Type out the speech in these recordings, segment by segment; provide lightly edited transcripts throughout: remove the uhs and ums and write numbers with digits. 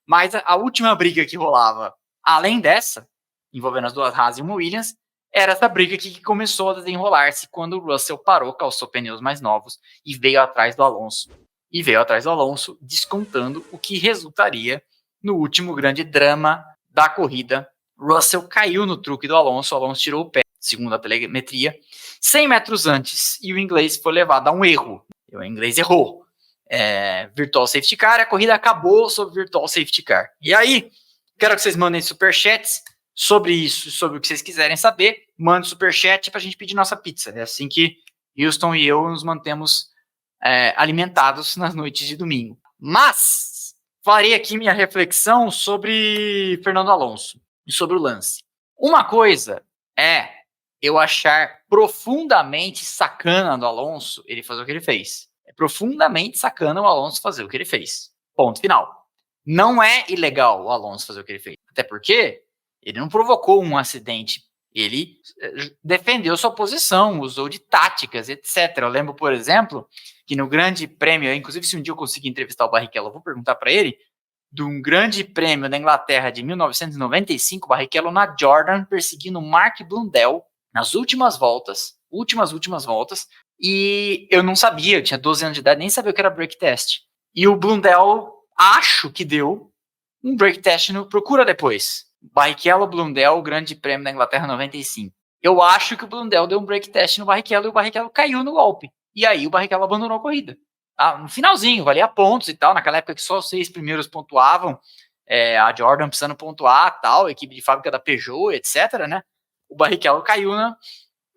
Mas a última briga que rolava, além dessa, envolvendo as duas Haas e uma Williams, era essa briga aqui que começou a desenrolar-se quando o Russell parou, calçou pneus mais novos e veio atrás do Alonso. E veio atrás do Alonso, descontando o que resultaria no último grande drama da corrida. Russell caiu no truque do Alonso, o Alonso tirou o pé, segundo a telemetria, 100 metros antes, e o inglês foi levado a um erro. O inglês errou. Virtual Safety Car, a corrida acabou sob Virtual Safety Car. E aí, quero que vocês mandem superchats sobre isso, sobre o que vocês quiserem saber. Mande superchat pra gente pedir nossa pizza. É assim que Houston e eu nos mantemos alimentados nas noites de domingo. Mas, farei aqui minha reflexão sobre Fernando Alonso e sobre o lance. Uma coisa é eu achar profundamente sacana do Alonso ele fazer o que ele fez. É profundamente sacana o Alonso fazer o que ele fez. Ponto final. Não é ilegal o Alonso fazer o que ele fez. Até porque ele não provocou um acidente. Ele defendeu sua posição, usou de táticas, etc. Eu lembro, por exemplo, que no Grande Prêmio, inclusive se um dia eu conseguir entrevistar o Barrichello, eu vou perguntar para ele, de um Grande Prêmio da Inglaterra de 1995, Barrichello na Jordan, perseguindo Mark Blundell nas últimas voltas, últimas voltas, e eu não sabia, eu tinha 12 anos de idade, nem sabia o que era brake test. E o Blundell, acho que deu um brake test, procura depois. Barrichello, Blundell, Grande Prêmio da Inglaterra 95. Eu acho que o Blundell deu um brake test no Barrichello e o Barrichello caiu no golpe. E aí o Barrichello abandonou a corrida. No finalzinho, valia pontos e tal, naquela época que só os 6 primeiros pontuavam, a Jordan precisando pontuar, tal, equipe de fábrica da Peugeot, etc, né? O Barrichello caiu na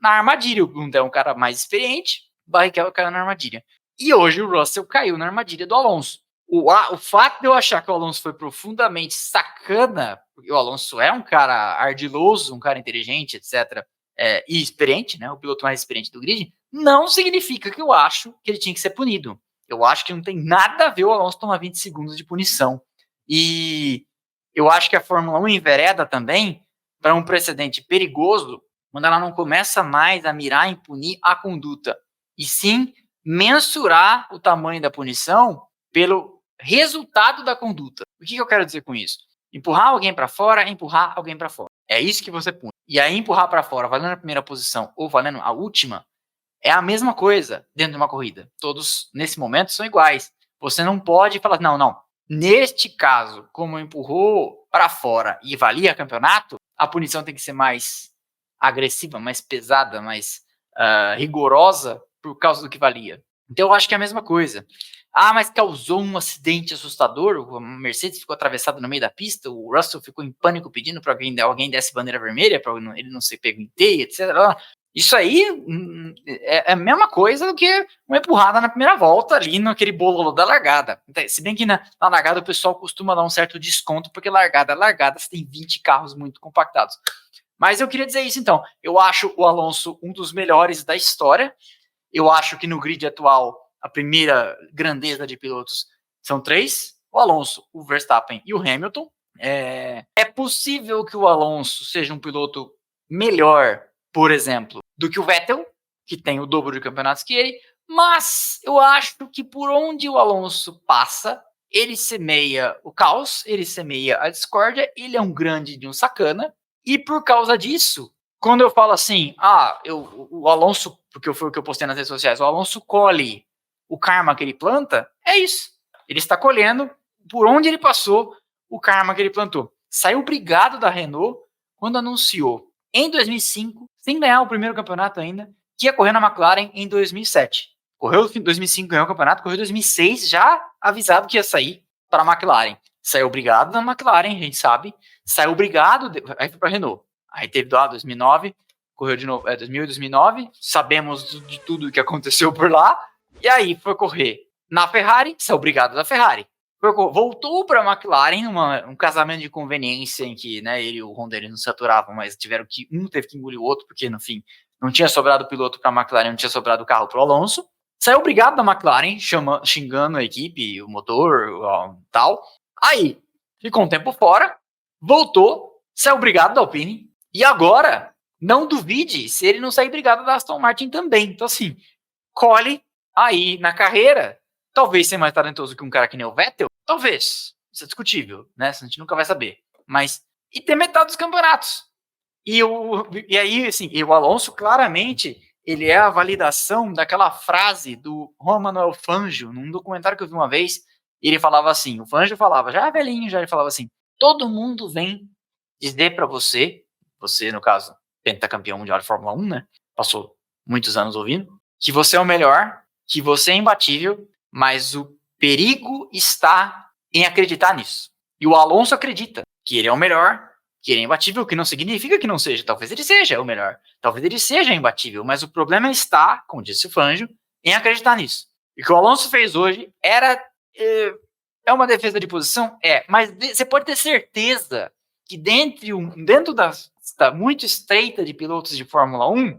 armadilha. O Blundell é um cara mais experiente, o Barrichello caiu na armadilha. E hoje o Russell caiu na armadilha do Alonso. O fato de eu achar que o Alonso foi profundamente sacana, porque o Alonso é um cara ardiloso, um cara inteligente, etc, e experiente, né, o piloto mais experiente do grid, não significa que eu acho que ele tinha que ser punido. Eu acho que não tem nada a ver o Alonso tomar 20 segundos de punição. E eu acho que a Fórmula 1 envereda também para um precedente perigoso quando ela não começa mais a mirar em punir a conduta, e sim mensurar o tamanho da punição pelo resultado da conduta. O que eu quero dizer com isso? Empurrar alguém para fora é empurrar alguém para fora. É isso que você pune. E aí empurrar para fora, valendo a primeira posição ou valendo a última, é a mesma coisa dentro de uma corrida. Todos, nesse momento, são iguais. Você não pode falar, não. Neste caso, como empurrou para fora e valia campeonato, a punição tem que ser mais agressiva, mais pesada, mais rigorosa por causa do que valia. Então eu acho que é a mesma coisa. Mas causou um acidente assustador, a Mercedes ficou atravessada no meio da pista, o Russell ficou em pânico pedindo para alguém desse bandeira vermelha, para ele não ser pego em teia, etc. Isso aí é a mesma coisa do que uma empurrada na primeira volta ali naquele bolo da largada. Se bem que na largada o pessoal costuma dar um certo desconto, porque largada é largada, você tem 20 carros muito compactados. Mas eu queria dizer isso então, eu acho o Alonso um dos melhores da história, eu acho que no grid atual a primeira grandeza de pilotos são 3, o Alonso, o Verstappen e o Hamilton. É possível que o Alonso seja um piloto melhor, por exemplo, do que o Vettel, que tem o dobro de campeonatos que ele, mas eu acho que por onde o Alonso passa, ele semeia o caos, ele semeia a discórdia, ele é um grande de um sacana, e por causa disso, quando eu falo assim, o Alonso, porque foi o que eu postei nas redes sociais, o Alonso colhe o karma que ele planta, é isso. Ele está colhendo, por onde ele passou, o karma que ele plantou. Saiu brigado da Renault quando anunciou, em 2005, sem ganhar o primeiro campeonato ainda, que ia correr na McLaren em 2007. Correu em 2005, ganhou o campeonato, correu em 2006, já avisado que ia sair para a McLaren. Saiu brigado da McLaren, a gente sabe. Saiu brigado, aí foi para a Renault. Aí teve 2009, correu de novo, 2000 e 2009, sabemos de tudo o que aconteceu por lá. E aí foi correr na Ferrari, saiu brigado da Ferrari. Voltou para a McLaren, um casamento de conveniência em que, né, ele e o Honda não se aturavam, mas teve que engolir o outro, porque no fim não tinha sobrado piloto para a McLaren, não tinha sobrado carro para o Alonso. Saiu brigado da McLaren, xingando a equipe, o motor, tal. Aí ficou um tempo fora, voltou, saiu brigado da Alpine, e agora não duvide se ele não sair brigado da Aston Martin também. Então assim, colhe aí na carreira, talvez ser mais talentoso que um cara que nem o Vettel, talvez. Isso é discutível, né? A gente nunca vai saber. Mas, e ter metade dos campeonatos. E aí, assim, e o Alonso, claramente, ele é a validação daquela frase do Juan Manuel Fangio, num documentário que eu vi uma vez, ele falava assim, o Fangio falava, já velhinho, já ele falava assim, todo mundo vem dizer pra você, no caso, pentacampeão mundial de Fórmula 1, né, passou muitos anos ouvindo, que você é o melhor, que você é imbatível, mas o perigo está em acreditar nisso. E o Alonso acredita que ele é o melhor, que ele é imbatível, o que não significa que não seja. Talvez ele seja o melhor. Talvez ele seja imbatível. Mas o problema está, como disse o Fangio, em acreditar nisso. E o que o Alonso fez hoje era... É uma defesa de posição? É. Mas você pode ter certeza que dentro da muito estreita de pilotos de Fórmula 1,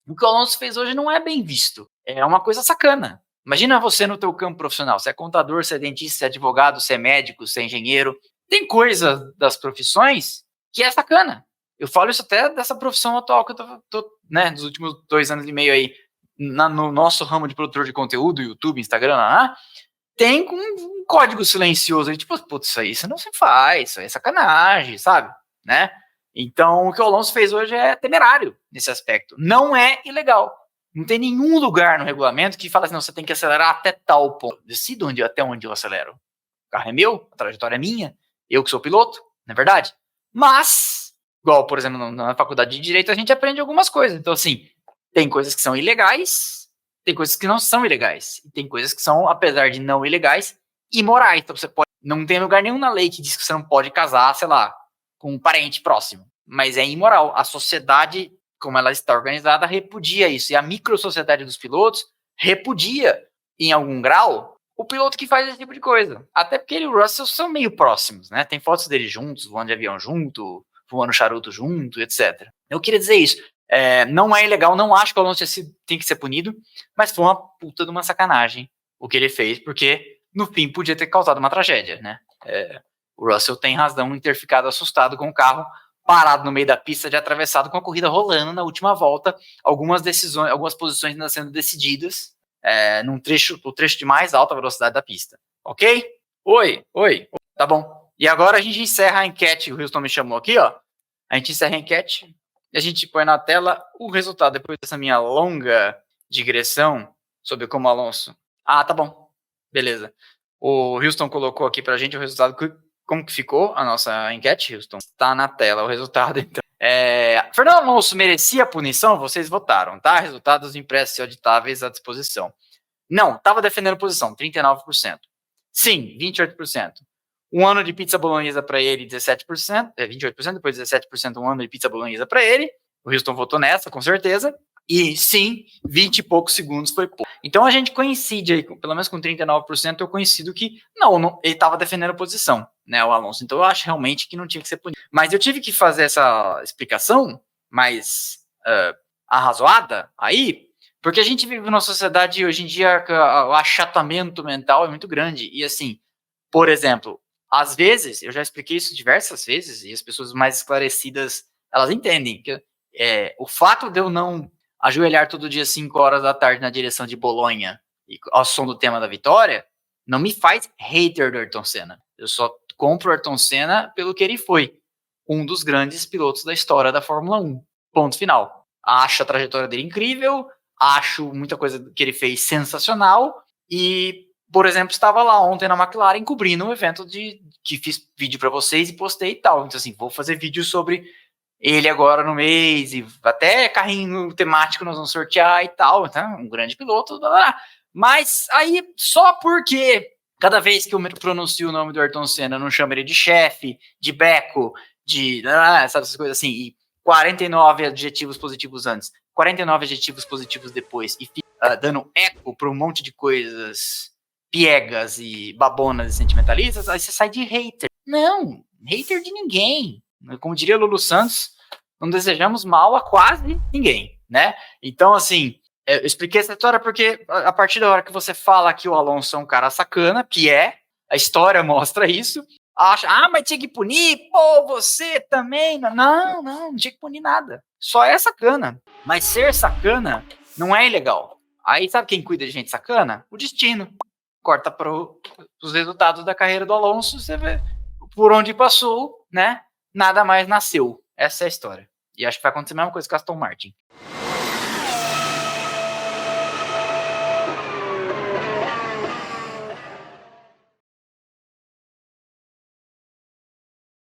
o que o Alonso fez hoje não é bem visto. É uma coisa sacana. Imagina você no teu campo profissional. Você é contador, você é dentista, você é advogado, você é médico, você é engenheiro. Tem coisa das profissões que é sacana. Eu falo isso até dessa profissão atual que eu tô né, nos últimos 2 anos e meio aí, no nosso ramo de produtor de conteúdo, YouTube, Instagram, tem um código silencioso aí, tipo, putz, isso aí você não se faz, isso aí é sacanagem, sabe? Né? Então, o que o Alonso fez hoje é temerário nesse aspecto. Não é ilegal. Não tem nenhum lugar no regulamento que fala assim, não, você tem que acelerar até tal ponto. Decido até onde eu acelero. O carro é meu, a trajetória é minha, eu que sou piloto, não é verdade? Mas, igual, por exemplo, na faculdade de Direito, a gente aprende algumas coisas. Então, assim, tem coisas que são ilegais, tem coisas que não são ilegais. E tem coisas que são, apesar de não ilegais, imorais. Então, você pode... Não tem lugar nenhum na lei que diz que você não pode casar, sei lá, com um parente próximo. Mas é imoral. A sociedade, como ela está organizada, repudia isso. E a microsociedade dos pilotos repudia, em algum grau, o piloto que faz esse tipo de coisa. Até porque ele e o Russell são meio próximos, né? Tem fotos deles juntos, voando de avião junto, voando charuto junto, etc. Eu queria dizer isso. Não é ilegal, não acho que o Alonso tem que ser punido, mas foi uma puta de uma sacanagem o que ele fez, porque no fim podia ter causado uma tragédia, né? O Russell tem razão em ter ficado assustado com o carro parado no meio da pista de atravessado com a corrida rolando na última volta, algumas posições ainda sendo decididas, o trecho de mais alta velocidade da pista. Ok? Oi, tá bom. E agora a gente encerra a enquete, o Houston me chamou aqui, ó. A gente encerra a enquete e a gente põe na tela o resultado, depois dessa minha longa digressão sobre como o Alonso... Ah, tá bom. Beleza. O Houston colocou aqui pra gente o resultado. Como que ficou a nossa enquete, Houston? Tá na tela o resultado, então. Fernando Alonso merecia a punição? Vocês votaram, tá? Resultados impressos e auditáveis à disposição. Não, tava defendendo posição, 39%. Sim, 28%. Um ano de pizza bolonhesa para ele, 17%. 28%, depois 17% um ano de pizza bolonhesa para ele. O Houston votou nessa, com certeza. E sim, 20 e poucos segundos foi pouco. Então a gente coincide aí, pelo menos com 39%, eu coincido que não ele estava defendendo a posição, né, o Alonso. Então eu acho realmente que não tinha que ser punido. Mas eu tive que fazer essa explicação mais arrazoada aí, porque a gente vive numa sociedade hoje em dia que o achatamento mental é muito grande. E assim, por exemplo, às vezes, eu já expliquei isso diversas vezes, e as pessoas mais esclarecidas, elas entendem que o fato de eu não ajoelhar todo dia 5 horas da tarde na direção de Bolonha, ao som do tema da vitória, não me faz hater do Ayrton Senna. Eu só compro o Ayrton Senna pelo que ele foi. Um dos grandes pilotos da história da Fórmula 1. Ponto final. Acho a trajetória dele incrível, acho muita coisa que ele fez sensacional, e, por exemplo, estava lá ontem na McLaren cobrindo um evento que fiz vídeo para vocês e postei e tal. Então, assim, vou fazer vídeo sobre ele agora no mês, e até carrinho temático nós vamos sortear e tal, então, um grande piloto, blá, blá. Mas aí, só porque cada vez que eu pronuncio o nome do Ayrton Senna, eu não chamo ele de chefe, de beco, sabe, essas coisas assim, e 49 adjetivos positivos antes, 49 adjetivos positivos depois, e fica dando eco para um monte de coisas piegas e babonas e sentimentalistas, aí você sai de hater. Não, hater de ninguém. Como diria Lulu Santos, não desejamos mal a quase ninguém, né? Então, assim, eu expliquei essa história porque a partir da hora que você fala que o Alonso é um cara sacana, que a história mostra isso, acha, mas tinha que punir, pô, você também, não tinha que punir nada, só é sacana, mas ser sacana não é ilegal. Aí sabe quem cuida de gente sacana? O destino. corta para os resultados da carreira do Alonso, você vê por onde passou, né? Nada mais nasceu. Essa é a história. E acho que vai acontecer a mesma coisa com a Aston Martin.